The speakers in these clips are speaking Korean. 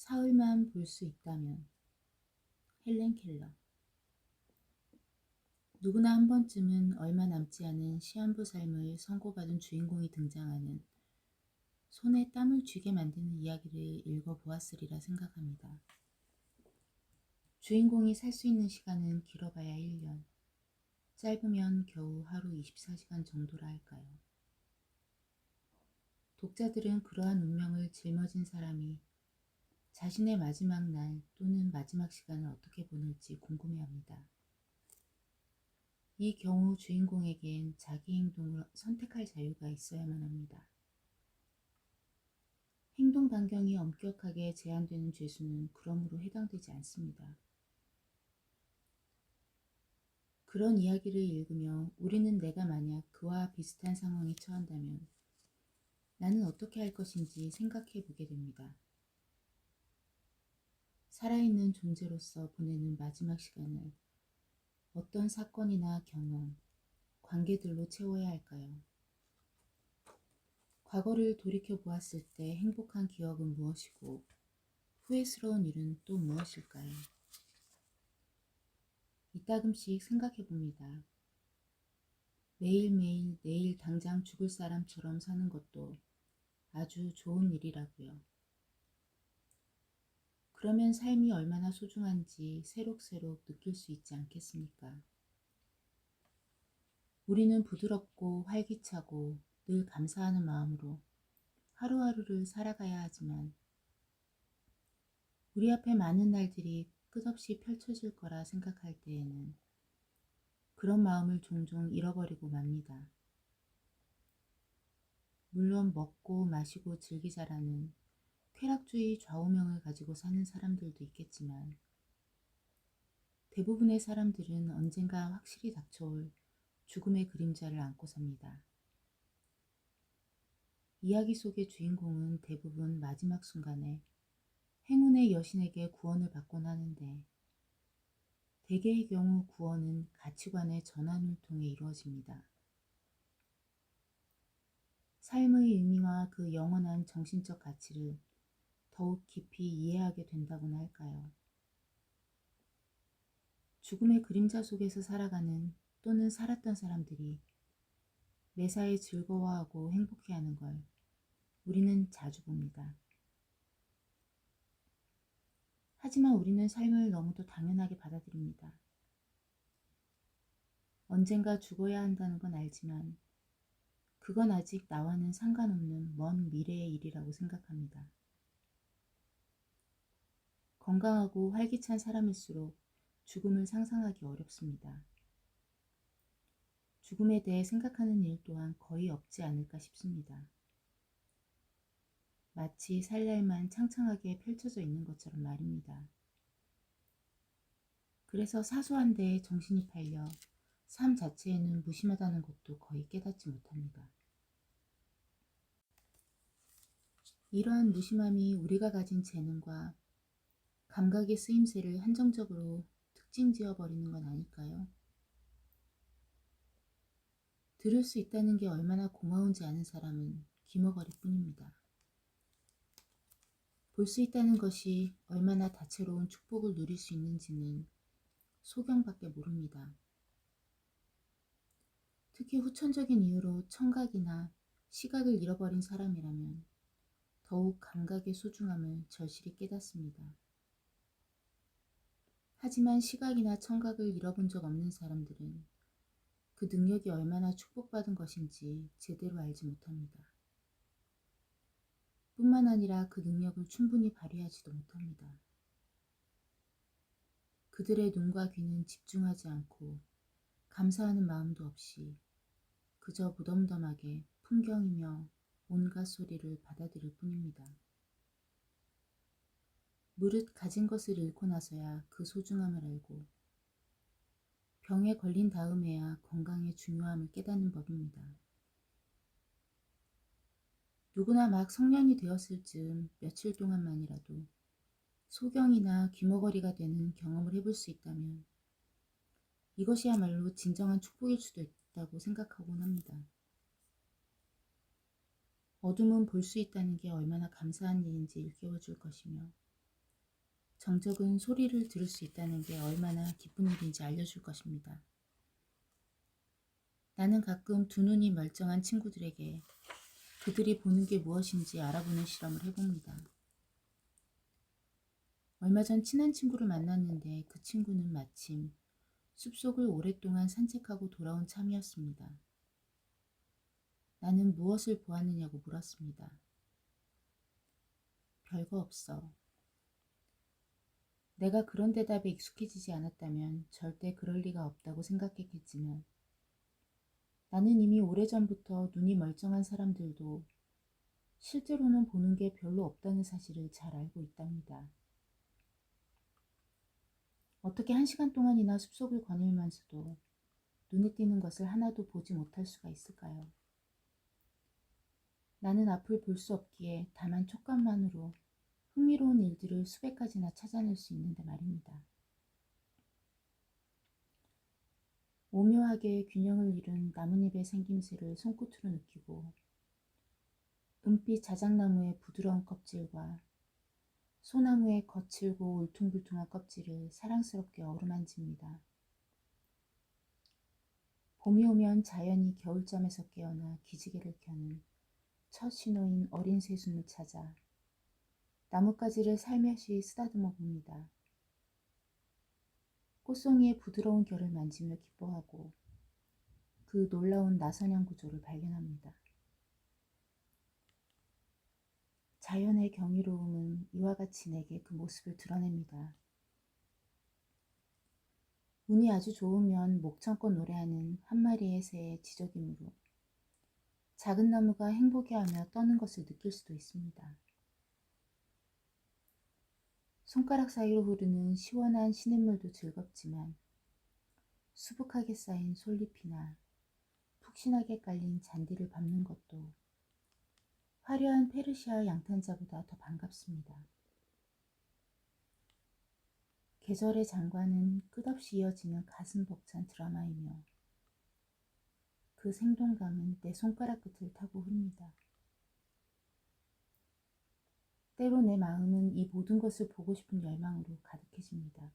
사흘만 볼 수 있다면. 헬렌 켈러. 누구나 한 번쯤은 얼마 남지 않은 시한부 삶을 선고받은 주인공이 등장하는 손에 땀을 쥐게 만드는 이야기를 읽어보았으리라 생각합니다. 주인공이 살 수 있는 시간은 길어봐야 1년, 짧으면 겨우 하루 24시간 정도라 할까요. 독자들은 그러한 운명을 짊어진 사람이 자신의 마지막 날 또는 마지막 시간을 어떻게 보낼지 궁금해합니다. 이 경우 주인공에겐 자기 행동을 선택할 자유가 있어야만 합니다. 행동 반경이 엄격하게 제한되는 죄수는 그러므로 해당되지 않습니다. 그런 이야기를 읽으며 우리는 내가 만약 그와 비슷한 상황에 처한다면 나는 어떻게 할 것인지 생각해 보게 됩니다. 살아있는 존재로서 보내는 마지막 시간을 어떤 사건이나 경험, 관계들로 채워야 할까요? 과거를 돌이켜 보았을 때 행복한 기억은 무엇이고 후회스러운 일은 또 무엇일까요? 이따금씩 생각해 봅니다. 매일매일 내일 당장 죽을 사람처럼 사는 것도 아주 좋은 일이라고요. 그러면 삶이 얼마나 소중한지 새록새록 느낄 수 있지 않겠습니까? 우리는 부드럽고 활기차고 늘 감사하는 마음으로 하루하루를 살아가야 하지만 우리 앞에 많은 날들이 끝없이 펼쳐질 거라 생각할 때에는 그런 마음을 종종 잃어버리고 맙니다. 물론 먹고 마시고 즐기자라는 쾌락주의 좌우명을 가지고 사는 사람들도 있겠지만 대부분의 사람들은 언젠가 확실히 닥쳐올 죽음의 그림자를 안고 삽니다. 이야기 속의 주인공은 대부분 마지막 순간에 행운의 여신에게 구원을 받곤 하는데 대개의 경우 구원은 가치관의 전환을 통해 이루어집니다. 삶의 의미와 그 영원한 정신적 가치를 더욱 깊이 이해하게 된다고나 할까요? 죽음의 그림자 속에서 살아가는 또는 살았던 사람들이 매사에 즐거워하고 행복해하는 걸 우리는 자주 봅니다. 하지만 우리는 삶을 너무도 당연하게 받아들입니다. 언젠가 죽어야 한다는 건 알지만 그건 아직 나와는 상관없는 먼 미래의 일이라고 생각합니다. 건강하고 활기찬 사람일수록 죽음을 상상하기 어렵습니다. 죽음에 대해 생각하는 일 또한 거의 없지 않을까 싶습니다. 마치 살 날만 창창하게 펼쳐져 있는 것처럼 말입니다. 그래서 사소한 데에 정신이 팔려 삶 자체에는 무심하다는 것도 거의 깨닫지 못합니다. 이러한 무심함이 우리가 가진 재능과 감각의 쓰임새를 한정적으로 특징지어버리는 건 아닐까요? 들을 수 있다는 게 얼마나 고마운지 아는 사람은 기머거리 뿐입니다. 볼 수 있다는 것이 얼마나 다채로운 축복을 누릴 수 있는지는 소경밖에 모릅니다. 특히 후천적인 이유로 청각이나 시각을 잃어버린 사람이라면 더욱 감각의 소중함을 절실히 깨닫습니다. 하지만 시각이나 청각을 잃어본 적 없는 사람들은 그 능력이 얼마나 축복받은 것인지 제대로 알지 못합니다. 뿐만 아니라 그 능력을 충분히 발휘하지도 못합니다. 그들의 눈과 귀는 집중하지 않고 감사하는 마음도 없이 그저 무덤덤하게 풍경이며 온갖 소리를 받아들일 뿐입니다. 무릇 가진 것을 잃고 나서야 그 소중함을 알고 병에 걸린 다음에야 건강의 중요함을 깨닫는 법입니다. 누구나 막 성년이 되었을 즈음 며칠 동안만이라도 소경이나 귀머거리가 되는 경험을 해볼 수 있다면 이것이야말로 진정한 축복일 수도 있다고 생각하곤 합니다. 어둠은 볼 수 있다는 게 얼마나 감사한 일인지 일깨워줄 것이며 정적은 소리를 들을 수 있다는 게 얼마나 기쁜 일인지 알려줄 것입니다. 나는 가끔 두 눈이 멀쩡한 친구들에게 그들이 보는 게 무엇인지 알아보는 실험을 해봅니다. 얼마 전 친한 친구를 만났는데 그 친구는 마침 숲속을 오랫동안 산책하고 돌아온 참이었습니다. 나는 무엇을 보았느냐고 물었습니다. 별거 없어. 내가 그런 대답에 익숙해지지 않았다면 절대 그럴 리가 없다고 생각했겠지만 나는 이미 오래전부터 눈이 멀쩡한 사람들도 실제로는 보는 게 별로 없다는 사실을 잘 알고 있답니다. 어떻게 1시간 동안이나 숲속을 거닐면서도 눈에 띄는 것을 하나도 보지 못할 수가 있을까요? 나는 앞을 볼 수 없기에 다만 촉감만으로 흥미로운 일들을 수백 가지나 찾아낼 수 있는데 말입니다. 오묘하게 균형을 이룬 나뭇잎의 생김새를 손끝으로 느끼고 은빛 자작나무의 부드러운 껍질과 소나무의 거칠고 울퉁불퉁한 껍질을 사랑스럽게 어루만집니다. 봄이 오면 자연이 겨울잠에서 깨어나 기지개를 켜는 첫 신호인 어린 새순을 찾아 나뭇가지를 살며시 쓰다듬어 봅니다. 꽃송이의 부드러운 결을 만지며 기뻐하고 그 놀라운 나선형 구조를 발견합니다. 자연의 경이로움은 이와 같이 내게 그 모습을 드러냅니다. 운이 아주 좋으면 목청껏 노래하는 한 마리의 새의 지저귀으로 작은 나무가 행복해하며 떠는 것을 느낄 수도 있습니다. 손가락 사이로 흐르는 시원한 시냇물도 즐겁지만 수북하게 쌓인 솔잎이나 푹신하게 깔린 잔디를 밟는 것도 화려한 페르시아 양탄자보다 더 반갑습니다. 계절의 장관은 끝없이 이어지는 가슴 벅찬 드라마이며 그 생동감은 내 손가락 끝을 타고 흐릅니다. 때로 내 마음은 이 모든 것을 보고 싶은 열망으로 가득해집니다.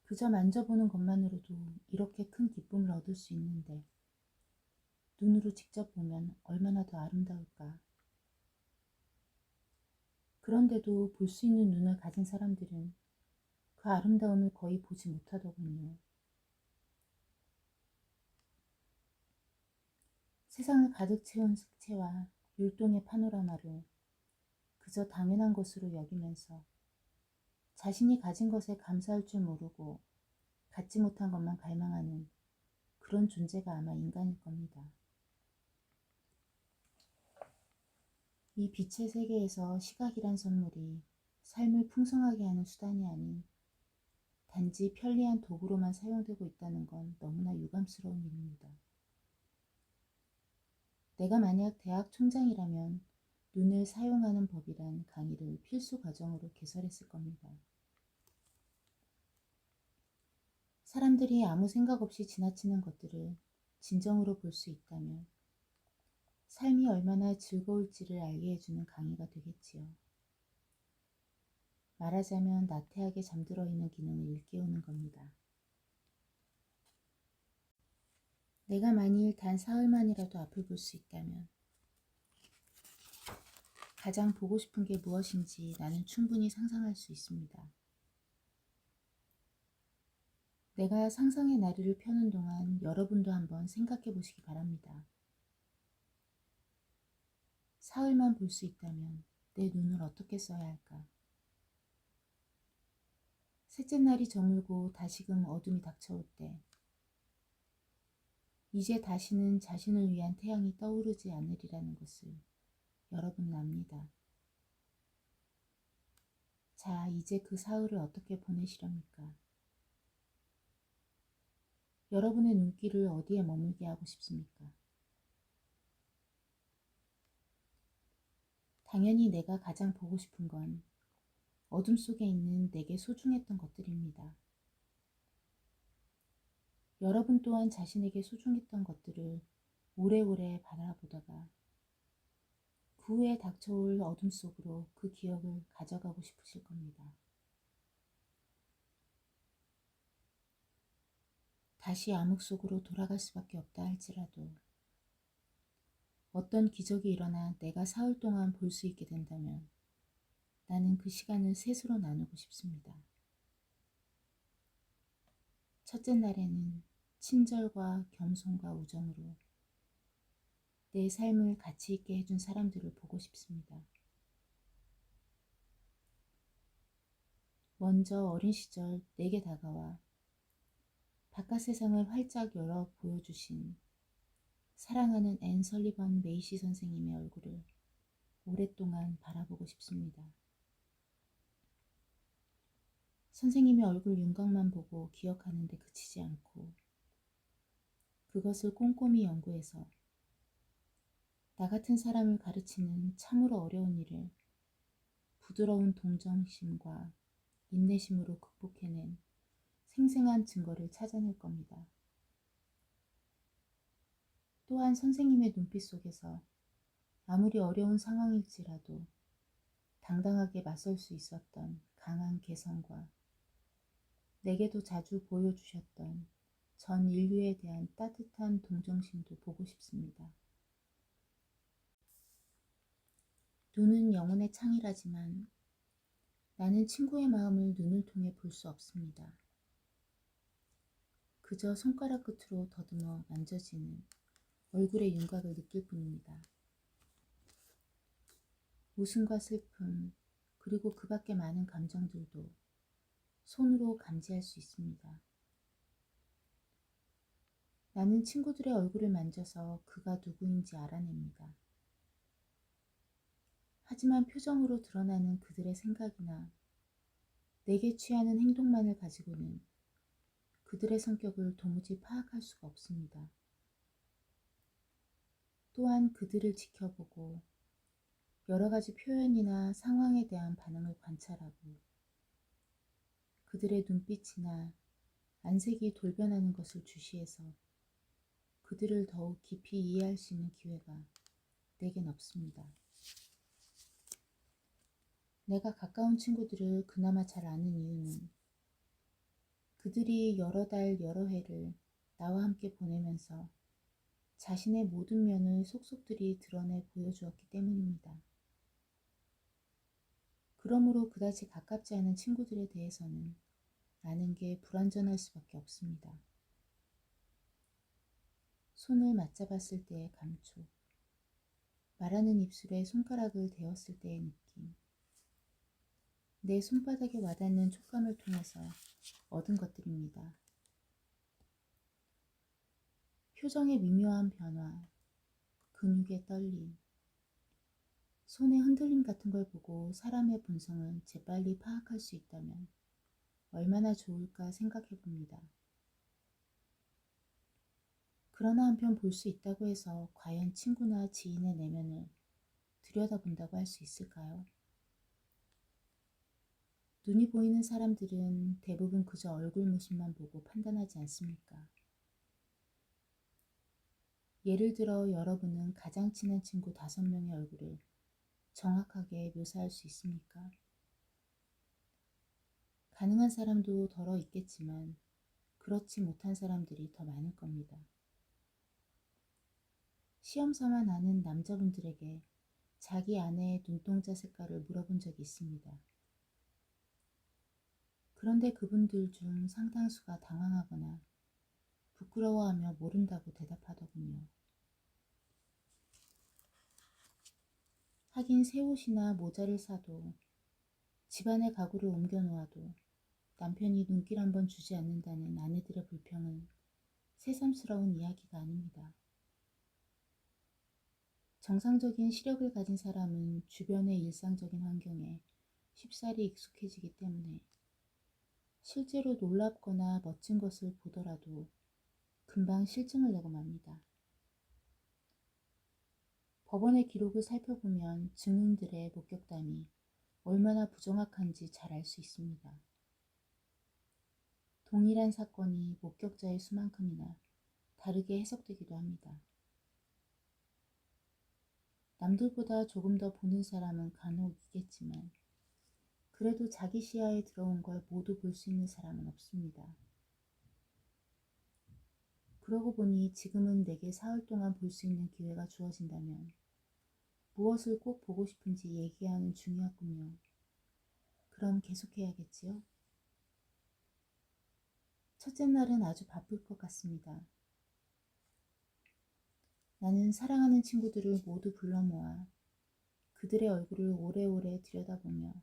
그저 만져보는 것만으로도 이렇게 큰 기쁨을 얻을 수 있는데 눈으로 직접 보면 얼마나 더 아름다울까. 그런데도 볼 수 있는 눈을 가진 사람들은 그 아름다움을 거의 보지 못하더군요. 세상을 가득 채운 색채와 율동의 파노라마를 그저 당연한 것으로 여기면서 자신이 가진 것에 감사할 줄 모르고 갖지 못한 것만 갈망하는 그런 존재가 아마 인간일 겁니다. 이 빛의 세계에서 시각이란 선물이 삶을 풍성하게 하는 수단이 아닌 단지 편리한 도구로만 사용되고 있다는 건 너무나 유감스러운 일입니다. 내가 만약 대학 총장이라면 눈을 사용하는 법이란 강의를 필수 과정으로 개설했을 겁니다. 사람들이 아무 생각 없이 지나치는 것들을 진정으로 볼 수 있다면 삶이 얼마나 즐거울지를 알게 해주는 강의가 되겠지요. 말하자면 나태하게 잠들어 있는 기능을 일깨우는 겁니다. 내가 만일 단 사흘만이라도 앞을 볼 수 있다면 가장 보고 싶은 게 무엇인지 나는 충분히 상상할 수 있습니다. 내가 상상의 나래를 펴는 동안 여러분도 한번 생각해 보시기 바랍니다. 사흘만 볼 수 있다면 내 눈을 어떻게 써야 할까? 셋째 날이 저물고 다시금 어둠이 닥쳐올 때 이제 다시는 자신을 위한 태양이 떠오르지 않으리라는 것을 여러분은 압니다. 자, 이제 그 사흘을 어떻게 보내시렵니까? 여러분의 눈길을 어디에 머물게 하고 싶습니까? 당연히 내가 가장 보고 싶은 건 어둠 속에 있는 내게 소중했던 것들입니다. 여러분 또한 자신에게 소중했던 것들을 오래오래 바라보다가 그 후에 닥쳐올 어둠 속으로 그 기억을 가져가고 싶으실 겁니다. 다시 암흑 속으로 돌아갈 수밖에 없다 할지라도 어떤 기적이 일어나 내가 사흘 동안 볼 수 있게 된다면 나는 그 시간을 셋으로 나누고 싶습니다. 첫째 날에는 친절과 겸손과 우정으로 내 삶을 가치 있게 해준 사람들을 보고 싶습니다. 먼저 어린 시절 내게 다가와 바깥 세상을 활짝 열어 보여주신 사랑하는 앤 설리번 메이시 선생님의 얼굴을 오랫동안 바라보고 싶습니다. 선생님의 얼굴 윤곽만 보고 기억하는 데 그치지 않고 그것을 꼼꼼히 연구해서 나 같은 사람을 가르치는 참으로 어려운 일을 부드러운 동정심과 인내심으로 극복해낸 생생한 증거를 찾아낼 겁니다. 또한 선생님의 눈빛 속에서 아무리 어려운 상황일지라도 당당하게 맞설 수 있었던 강한 개성과 내게도 자주 보여주셨던 전 인류에 대한 따뜻한 동정심도 보고 싶습니다. 눈은 영혼의 창이라지만 나는 친구의 마음을 눈을 통해 볼 수 없습니다. 그저 손가락 끝으로 더듬어 만져지는 얼굴의 윤곽을 느낄 뿐입니다. 웃음과 슬픔, 그리고 그 밖의 많은 감정들도 손으로 감지할 수 있습니다. 나는 친구들의 얼굴을 만져서 그가 누구인지 알아냅니다. 하지만 표정으로 드러나는 그들의 생각이나 내게 취하는 행동만을 가지고는 그들의 성격을 도무지 파악할 수가 없습니다. 또한 그들을 지켜보고 여러 가지 표현이나 상황에 대한 반응을 관찰하고 그들의 눈빛이나 안색이 돌변하는 것을 주시해서 그들을 더욱 깊이 이해할 수 있는 기회가 내겐 없습니다. 내가 가까운 친구들을 그나마 잘 아는 이유는 그들이 여러 달 여러 해를 나와 함께 보내면서 자신의 모든 면을 속속들이 드러내 보여주었기 때문입니다. 그러므로 그다지 가깝지 않은 친구들에 대해서는 아는 게 불완전할 수밖에 없습니다. 손을 맞잡았을 때의 감촉, 말하는 입술에 손가락을 대었을 때의 느낌, 내 손바닥에 와닿는 촉감을 통해서 얻은 것들입니다. 표정의 미묘한 변화, 근육의 떨림, 손의 흔들림 같은 걸 보고 사람의 본성을 재빨리 파악할 수 있다면 얼마나 좋을까 생각해 봅니다. 그러나 한편 볼 수 있다고 해서 과연 친구나 지인의 내면을 들여다본다고 할 수 있을까요? 눈이 보이는 사람들은 대부분 그저 얼굴 모습만 보고 판단하지 않습니까? 예를 들어 여러분은 가장 친한 친구 5명의 얼굴을 정확하게 묘사할 수 있습니까? 가능한 사람도 덜어 있겠지만 그렇지 못한 사람들이 더 많을 겁니다. 시험 삼아 나는 남자분들에게 자기 아내의 눈동자 색깔을 물어본 적이 있습니다. 그런데 그분들 중 상당수가 당황하거나 부끄러워하며 모른다고 대답하더군요. 하긴 새 옷이나 모자를 사도 집안의 가구를 옮겨 놓아도 남편이 눈길 한번 주지 않는다는 아내들의 불평은 새삼스러운 이야기가 아닙니다. 정상적인 시력을 가진 사람은 주변의 일상적인 환경에 쉽사리 익숙해지기 때문에 실제로 놀랍거나 멋진 것을 보더라도 금방 실증을 내고 맙니다. 법원의 기록을 살펴보면 증인들의 목격담이 얼마나 부정확한지 잘 알 수 있습니다. 동일한 사건이 목격자의 수만큼이나 다르게 해석되기도 합니다. 남들보다 조금 더 보는 사람은 간혹 있겠지만 그래도 자기 시야에 들어온 걸 모두 볼 수 있는 사람은 없습니다. 그러고 보니 지금은 내게 사흘 동안 볼 수 있는 기회가 주어진다면 무엇을 꼭 보고 싶은지 얘기하는 중이었군요. 그럼 계속해야겠지요? 첫째 날은 아주 바쁠 것 같습니다. 나는 사랑하는 친구들을 모두 불러 모아 그들의 얼굴을 오래오래 들여다보며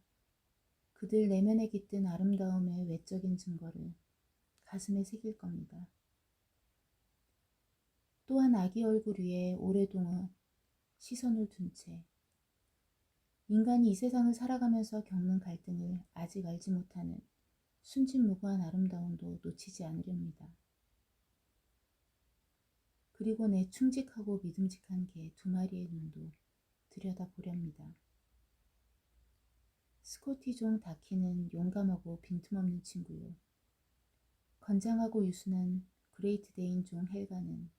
그들 내면에 깃든 아름다움의 외적인 증거를 가슴에 새길 겁니다. 또한 아기 얼굴 위에 오래동안 시선을 둔 채 인간이 이 세상을 살아가면서 겪는 갈등을 아직 알지 못하는 순진무구한 아름다움도 놓치지 않으렵니다. 그리고 내 충직하고 믿음직한 개 2마리의 눈도 들여다보렵니다. 스코티종 다키는 용감하고 빈틈없는 친구요. 건장하고 유순한 그레이트데인종 헬가는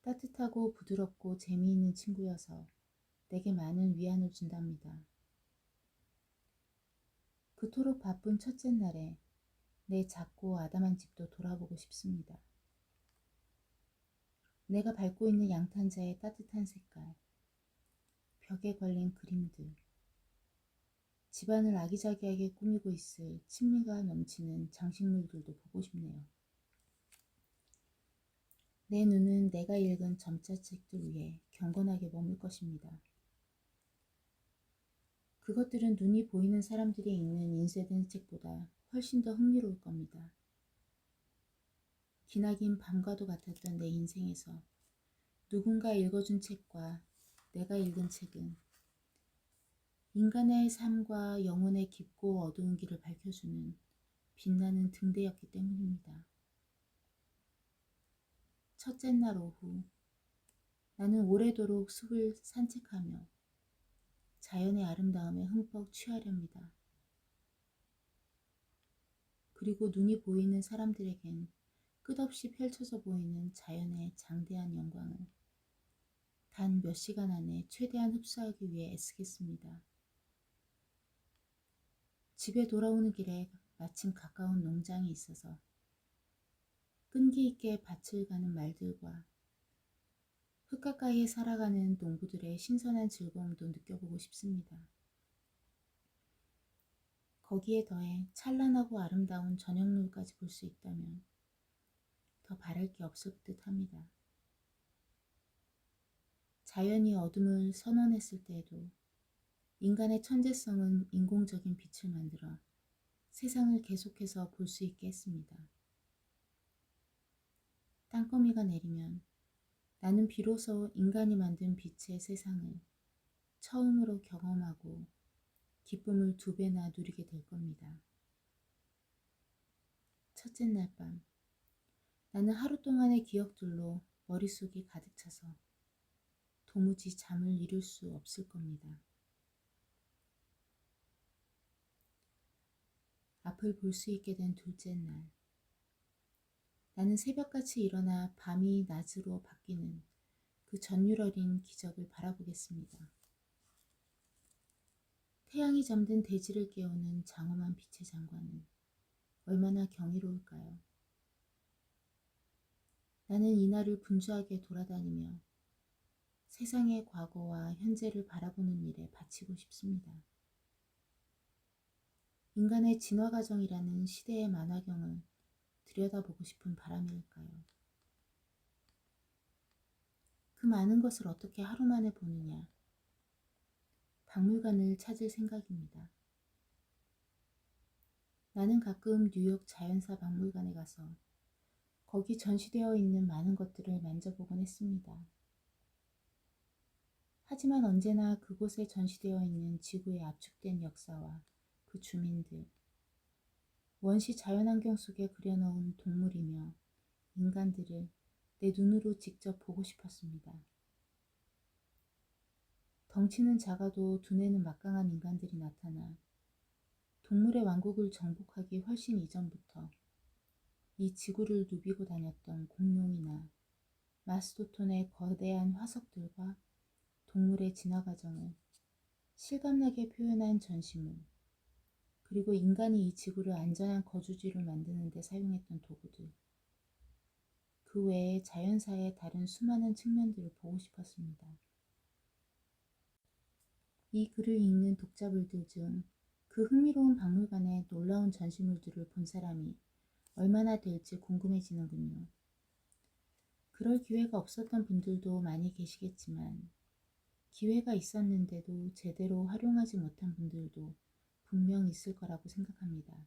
따뜻하고 부드럽고 재미있는 친구여서 내게 많은 위안을 준답니다. 그토록 바쁜 첫째 날에 내 작고 아담한 집도 돌아보고 싶습니다. 내가 밟고 있는 양탄자의 따뜻한 색깔, 벽에 걸린 그림들, 집안을 아기자기하게 꾸미고 있을 친미가 넘치는 장식물들도 보고 싶네요. 내 눈은 내가 읽은 점자책들 위에 경건하게 머물 것입니다. 그것들은 눈이 보이는 사람들이 읽는 인쇄된 책보다 훨씬 더 흥미로울 겁니다. 기나긴 밤과도 같았던 내 인생에서 누군가 읽어준 책과 내가 읽은 책은 인간의 삶과 영혼의 깊고 어두운 길을 밝혀주는 빛나는 등대였기 때문입니다. 첫째 날 오후, 나는 오래도록 숲을 산책하며 자연의 아름다움에 흠뻑 취하렵니다. 그리고 눈이 보이는 사람들에겐 끝없이 펼쳐져 보이는 자연의 장대한 영광을 단 몇 시간 안에 최대한 흡수하기 위해 애쓰겠습니다. 집에 돌아오는 길에 마침 가까운 농장이 있어서 끈기 있게 밭을 가는 말들과 흙 가까이에 살아가는 농부들의 신선한 즐거움도 느껴보고 싶습니다. 거기에 더해 찬란하고 아름다운 저녁노을까지 볼 수 있다면 더 바랄 게 없을 듯 합니다. 자연이 어둠을 선언했을 때에도 인간의 천재성은 인공적인 빛을 만들어 세상을 계속해서 볼 수 있게 했습니다. 땅거미가 내리면 나는 비로소 인간이 만든 빛의 세상을 처음으로 경험하고 기쁨을 2배나 누리게 될 겁니다. 첫째 날 밤, 나는 하루 동안의 기억들로 머릿속이 가득 차서 도무지 잠을 이룰 수 없을 겁니다. 앞을 볼 수 있게 된 둘째 날, 나는 새벽같이 일어나 밤이 낮으로 바뀌는 그 전율 어린 기적을 바라보겠습니다. 태양이 잠든 대지를 깨우는 장엄한 빛의 장관은 얼마나 경이로울까요? 나는 이날을 분주하게 돌아다니며 세상의 과거와 현재를 바라보는 일에 바치고 싶습니다. 인간의 진화 과정이라는 시대의 만화경을 들여다보고 싶은 바람일까요? 그 많은 것을 어떻게 하루 만에 보느냐? 박물관을 찾을 생각입니다. 나는 가끔 뉴욕 자연사 박물관에 가서 거기 전시되어 있는 많은 것들을 만져보곤 했습니다. 하지만 언제나 그곳에 전시되어 있는 지구의 압축된 역사와 그 주민들, 원시 자연환경 속에 그려놓은 동물이며 인간들을 내 눈으로 직접 보고 싶었습니다. 덩치는 작아도 두뇌는 막강한 인간들이 나타나 동물의 왕국을 정복하기 훨씬 이전부터 이 지구를 누비고 다녔던 공룡이나 마스토톤의 거대한 화석들과 동물의 진화 과정을 실감나게 표현한 전시물, 그리고 인간이 이 지구를 안전한 거주지로 만드는 데 사용했던 도구들, 그 외에 자연사의 다른 수많은 측면들을 보고 싶었습니다. 이 글을 읽는 독자분들 중 그 흥미로운 박물관의 놀라운 전시물들을 본 사람이 얼마나 될지 궁금해지는군요. 그럴 기회가 없었던 분들도 많이 계시겠지만 기회가 있었는데도 제대로 활용하지 못한 분들도 분명 있을 거라고 생각합니다.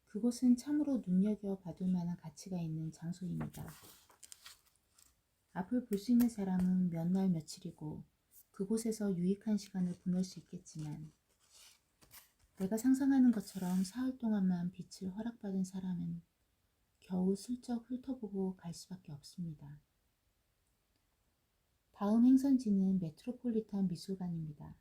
그곳은 참으로 눈여겨봐둘 만한 가치가 있는 장소입니다. 앞을 볼 수 있는 사람은 몇 날 며칠이고 그곳에서 유익한 시간을 보낼 수 있겠지만 내가 상상하는 것처럼 사흘 동안만 빛을 허락받은 사람은 겨우 슬쩍 훑어보고 갈 수밖에 없습니다. 다음 행선지는 메트로폴리탄 미술관입니다.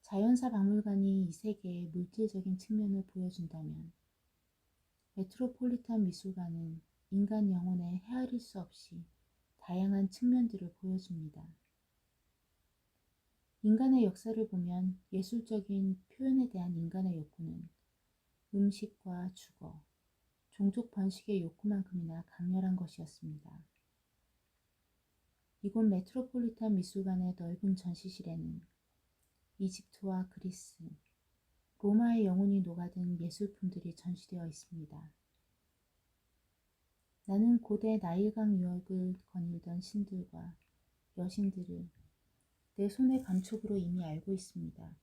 자연사 박물관이 이 세계의 물질적인 측면을 보여준다면 메트로폴리탄 미술관은 인간 영혼의 헤아릴 수 없이 다양한 측면들을 보여줍니다. 인간의 역사를 보면 예술적인 표현에 대한 인간의 욕구는 음식과 주거, 종족 번식의 욕구만큼이나 강렬한 것이었습니다. 이곳 메트로폴리탄 미술관의 넓은 전시실에는 이집트와 그리스, 로마의 영혼이 녹아든 예술품들이 전시되어 있습니다. 나는 고대 나일강 유역을 거닐던 신들과 여신들을 내 손의 감촉으로 이미 알고 있습니다.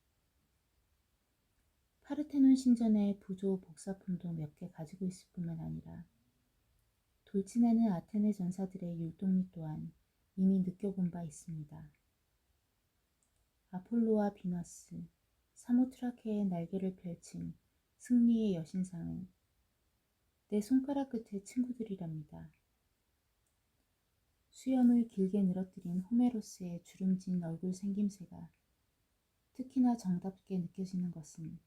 파르테논 신전의 부조 복사품도 몇 개 가지고 있을 뿐만 아니라 돌진하는 아테네 전사들의 율동미 또한 이미 느껴본 바 있습니다. 아폴로와 비너스, 사모트라케의 날개를 펼친 승리의 여신상은 내 손가락 끝의 친구들이랍니다. 수염을 길게 늘어뜨린 호메로스의 주름진 얼굴 생김새가 특히나 정답게 느껴지는 것은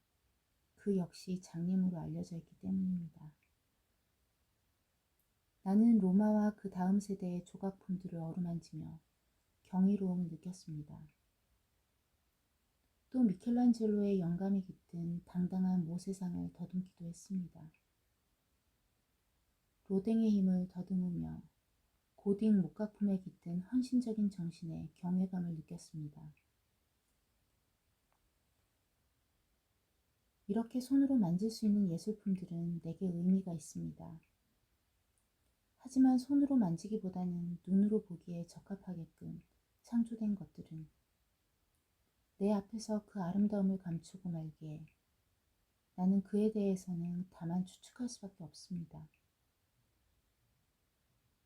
그 역시 장님으로 알려져 있기 때문입니다. 나는 로마와 그 다음 세대의 조각품들을 어루만지며 경이로움을 느꼈습니다. 또 미켈란젤로의 영감이 깃든 당당한 모세상을 더듬기도 했습니다. 로댕의 힘을 더듬으며 고딕 목각품에 깃든 헌신적인 정신에 경외감을 느꼈습니다. 이렇게 손으로 만질 수 있는 예술품들은 내게 의미가 있습니다. 하지만 손으로 만지기보다는 눈으로 보기에 적합하게끔 창조된 것들은 내 앞에서 그 아름다움을 감추고 말기에 나는 그에 대해서는 다만 추측할 수밖에 없습니다.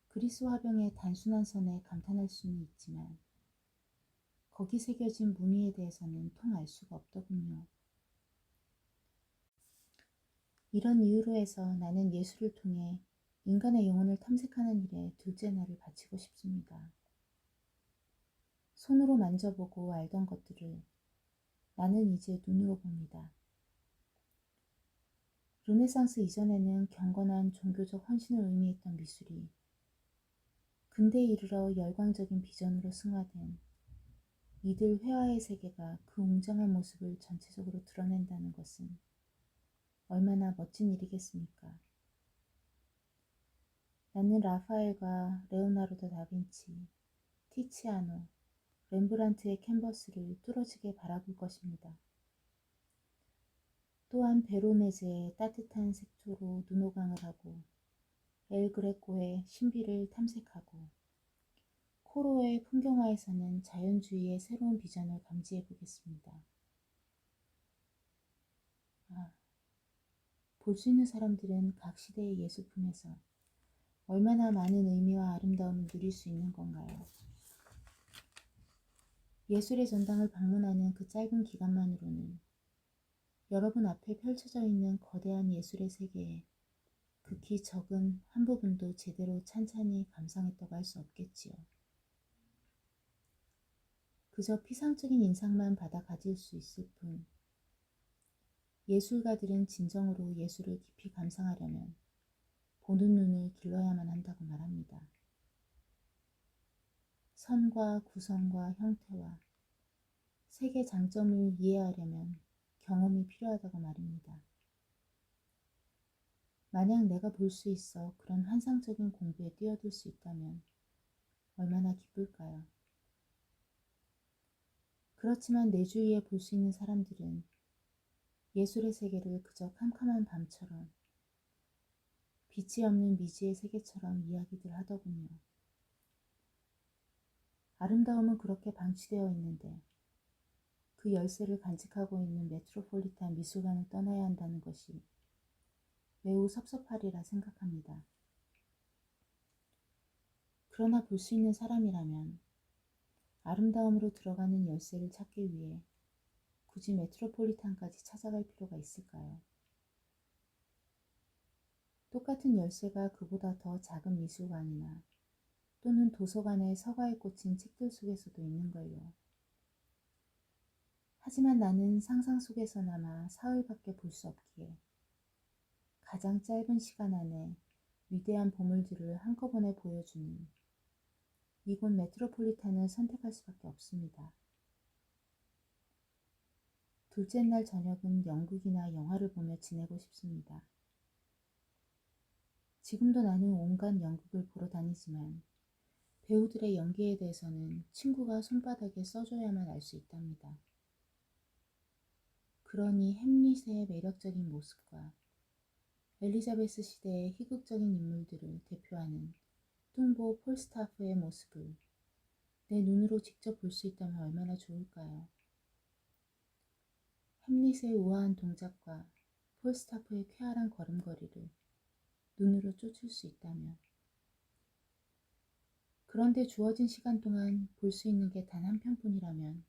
그리스 화병의 단순한 선에 감탄할 수는 있지만 거기 새겨진 무늬에 대해서는 통 알 수가 없더군요. 이런 이유로 해서 나는 예술을 통해 인간의 영혼을 탐색하는 일에 둘째 날을 바치고 싶습니다. 손으로 만져보고 알던 것들을 나는 이제 눈으로 봅니다. 르네상스 이전에는 경건한 종교적 헌신을 의미했던 미술이 근대에 이르러 열광적인 비전으로 승화된 이들 회화의 세계가 그 웅장한 모습을 전체적으로 드러낸다는 것은 얼마나 멋진 일이겠습니까? 나는 라파엘과 레오나르도 다빈치, 티치아노, 렘브란트의 캔버스를 뚫어지게 바라볼 것입니다. 또한 베로네즈의 따뜻한 색조로 눈호강을 하고 엘 그레코의 신비를 탐색하고 코로의 풍경화에서는 자연주의의 새로운 비전을 감지해 보겠습니다. 볼 수 있는 사람들은 각 시대의 예술품에서 얼마나 많은 의미와 아름다움을 누릴 수 있는 건가요? 예술의 전당을 방문하는 그 짧은 기간만으로는 여러분 앞에 펼쳐져 있는 거대한 예술의 세계에 극히 적은 한 부분도 제대로 찬찬히 감상했다고 할 수 없겠지요. 그저 피상적인 인상만 받아 가질 수 있을 뿐 예술가들은 진정으로 예술을 깊이 감상하려면 보는 눈을 길러야만 한다고 말합니다. 선과 구성과 형태와 색의 장점을 이해하려면 경험이 필요하다고 말입니다. 만약 내가 볼 수 있어 그런 환상적인 공부에 뛰어들 수 있다면 얼마나 기쁠까요? 그렇지만 내 주위에 볼 수 있는 사람들은 예술의 세계를 그저 캄캄한 밤처럼 빛이 없는 미지의 세계처럼 이야기들 하더군요. 아름다움은 그렇게 방치되어 있는데 그 열쇠를 간직하고 있는 메트로폴리탄 미술관을 떠나야 한다는 것이 매우 섭섭하리라 생각합니다. 그러나 볼 수 있는 사람이라면 아름다움으로 들어가는 열쇠를 찾기 위해 굳이 메트로폴리탄까지 찾아갈 필요가 있을까요? 똑같은 열쇠가 그보다 더 작은 미술관이나 또는 도서관에 서가에 꽂힌 책들 속에서도 있는걸요. 하지만 나는 상상 속에서나마 사흘밖에 볼 수 없기에 가장 짧은 시간 안에 위대한 보물들을 한꺼번에 보여주는 이곳 메트로폴리탄을 선택할 수밖에 없습니다. 둘째 날 저녁은 연극이나 영화를 보며 지내고 싶습니다. 지금도 나는 온갖 연극을 보러 다니지만 배우들의 연기에 대해서는 친구가 손바닥에 써줘야만 알 수 있답니다. 그러니 햄릿의 매력적인 모습과 엘리자베스 시대의 희극적인 인물들을 대표하는 뚱보 폴스타프의 모습을 내 눈으로 직접 볼 수 있다면 얼마나 좋을까요? 햄릿의 우아한 동작과 폴스타프의 쾌활한 걸음걸이를 눈으로 쫓을 수 있다면. 그런데 주어진 시간 동안 볼 수 있는 게 단 한 편뿐이라면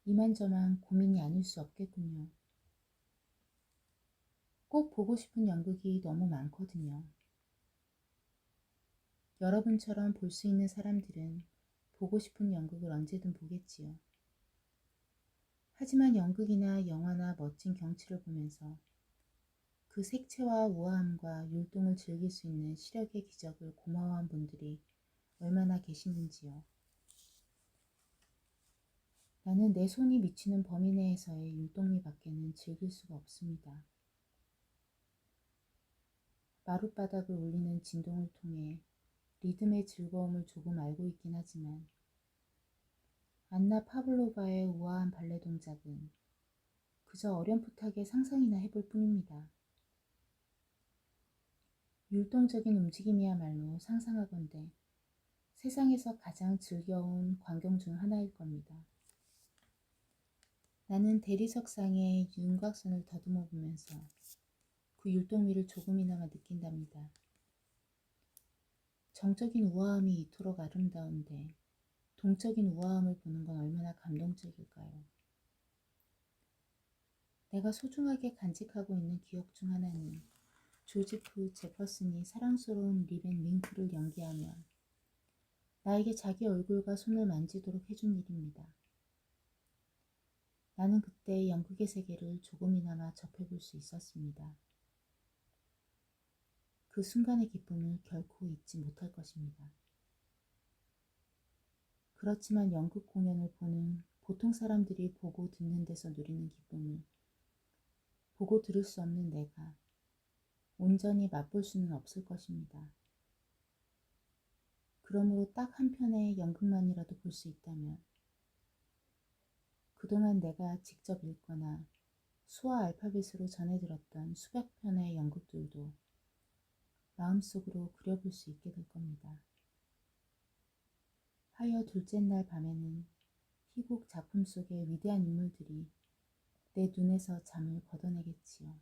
이만저만 고민이 아닐 수 없겠군요. 꼭 보고 싶은 연극이 너무 많거든요. 여러분처럼 볼 수 있는 사람들은 보고 싶은 연극을 언제든 보겠지요. 하지만 연극이나 영화나 멋진 경치를 보면서 그 색채와 우아함과 율동을 즐길 수 있는 시력의 기적을 고마워한 분들이 얼마나 계시는지요. 나는 내 손이 미치는 범위 내에서의 율동미 밖에는 즐길 수가 없습니다. 마룻바닥을 울리는 진동을 통해 리듬의 즐거움을 조금 알고 있긴 하지만 안나 파블로바의 우아한 발레 동작은 그저 어렴풋하게 상상이나 해볼 뿐입니다. 율동적인 움직임이야말로 상상하건대 세상에서 가장 즐거운 광경 중 하나일 겁니다. 나는 대리석상의 윤곽선을 더듬어 보면서 그 율동미를 조금이나마 느낀답니다. 정적인 우아함이 이토록 아름다운데 동적인 우아함을 보는 건 얼마나 감동적일까요? 내가 소중하게 간직하고 있는 기억 중 하나는 조지프 제퍼슨이 사랑스러운 리벤 윙크를 연기하며 나에게 자기 얼굴과 손을 만지도록 해준 일입니다. 나는 그때 연극의 세계를 조금이나마 접해볼 수 있었습니다. 그 순간의 기쁨을 결코 잊지 못할 것입니다. 그렇지만 연극 공연을 보는 보통 사람들이 보고 듣는 데서 누리는 기쁨을 보고 들을 수 없는 내가 온전히 맛볼 수는 없을 것입니다. 그러므로 딱 한 편의 연극만이라도 볼 수 있다면 그동안 내가 직접 읽거나 수화 알파벳으로 전해 들었던 수백 편의 연극들도 마음속으로 그려볼 수 있게 될 겁니다. 하여 둘째 날 밤에는 희곡 작품 속의 위대한 인물들이 내 눈에서 잠을 걷어내겠지요.